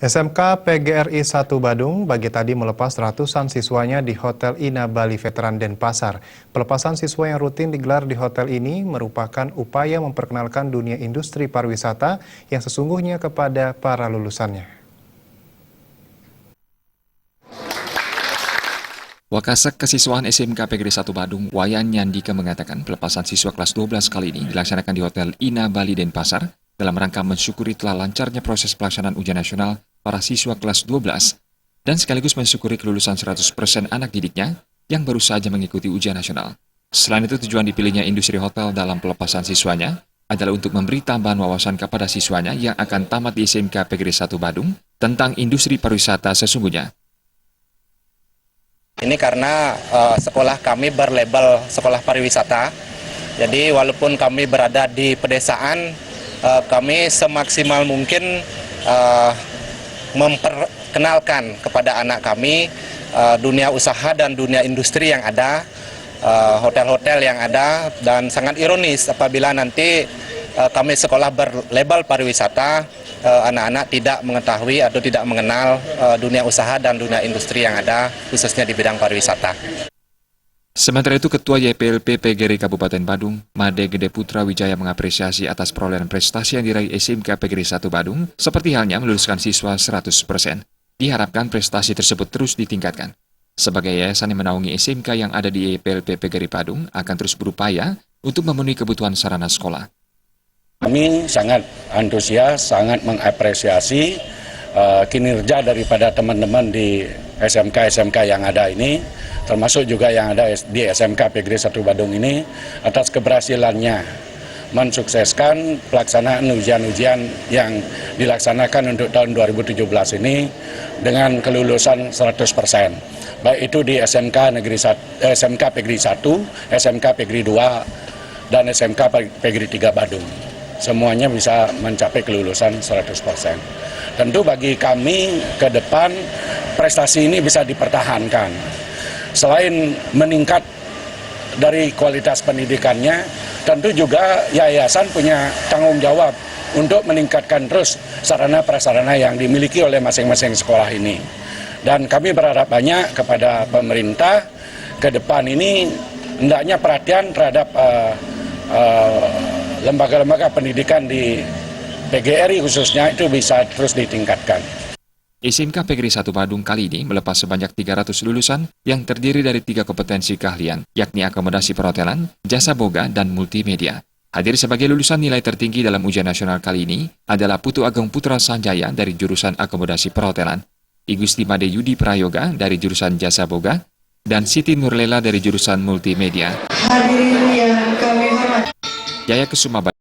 SMK PGRI 1 Badung pagi tadi melepas ratusan siswanya di Hotel Ina Bali Veteran Denpasar. Pelepasan siswa yang rutin digelar di hotel ini merupakan upaya memperkenalkan dunia industri pariwisata yang sesungguhnya kepada para lulusannya. Wakasek Kesiswaan SMK PGRI 1 Badung, Wayan Nyandika mengatakan pelepasan siswa kelas 12 kali ini dilaksanakan di Hotel Ina Bali Denpasar dalam rangka mensyukuri telah lancarnya proses pelaksanaan ujian nasional para siswa kelas 12 dan sekaligus mensyukuri kelulusan 100% anak didiknya yang baru saja mengikuti ujian nasional. Selain itu, tujuan dipilihnya industri hotel dalam pelepasan siswanya adalah untuk memberi tambahan wawasan kepada siswanya yang akan tamat di SMK PGRI 1 Badung tentang industri pariwisata sesungguhnya. Ini karena sekolah kami berlabel sekolah pariwisata, jadi walaupun kami berada di pedesaan, kami semaksimal mungkin memperkenalkan kepada anak kami dunia usaha dan dunia industri yang ada, hotel-hotel yang ada, dan sangat ironis apabila nanti kami sekolah berlabel pariwisata, anak-anak tidak mengetahui atau tidak mengenal dunia usaha dan dunia industri yang ada, khususnya di bidang pariwisata. Sementara itu, Ketua YPLP PGRI Kabupaten Badung, Made Gede Putra Wijaya mengapresiasi atas perolehan prestasi yang diraih SMK PGRI 1 Badung, seperti halnya meluluskan siswa 100%. Diharapkan prestasi tersebut terus ditingkatkan. Sebagai yayasan yang menaungi SMK yang ada di YPLP PGRI Badung, akan terus berupaya untuk memenuhi kebutuhan sarana sekolah. Kami sangat antusias, sangat mengapresiasi kinerja daripada teman-teman di SMK-SMK yang ada ini, termasuk juga yang ada di SMK PGRI 1 Badung ini, atas keberhasilannya mensukseskan pelaksanaan ujian-ujian yang dilaksanakan untuk tahun 2017 ini dengan kelulusan 100%. Baik itu di SMK PGRI 1, SMK PGRI 2, dan SMK PGRI 3 Badung. Semuanya bisa mencapai kelulusan 100%. Tentu bagi kami ke depan prestasi ini bisa dipertahankan. Selain meningkat dari kualitas pendidikannya, tentu juga yayasan punya tanggung jawab untuk meningkatkan terus sarana-prasarana yang dimiliki oleh masing-masing sekolah ini. Dan kami berharap banyak kepada pemerintah ke depan ini hendaknya perhatian terhadap lembaga-lembaga pendidikan di PGRI khususnya itu bisa terus ditingkatkan. SMK PGRI 1 Badung kali ini melepas sebanyak 300 lulusan yang terdiri dari 3 kompetensi keahlian, yakni akomodasi perhotelan, jasa boga, dan multimedia. Hadir sebagai lulusan nilai tertinggi dalam ujian nasional kali ini adalah Putu Ageng Putra Sanjaya dari jurusan akomodasi perhotelan, Igusti Made Yudi Prayoga dari jurusan jasa boga, dan Siti Nurlela dari jurusan multimedia. Hadirin yang kami hormati. Yaya Kesuma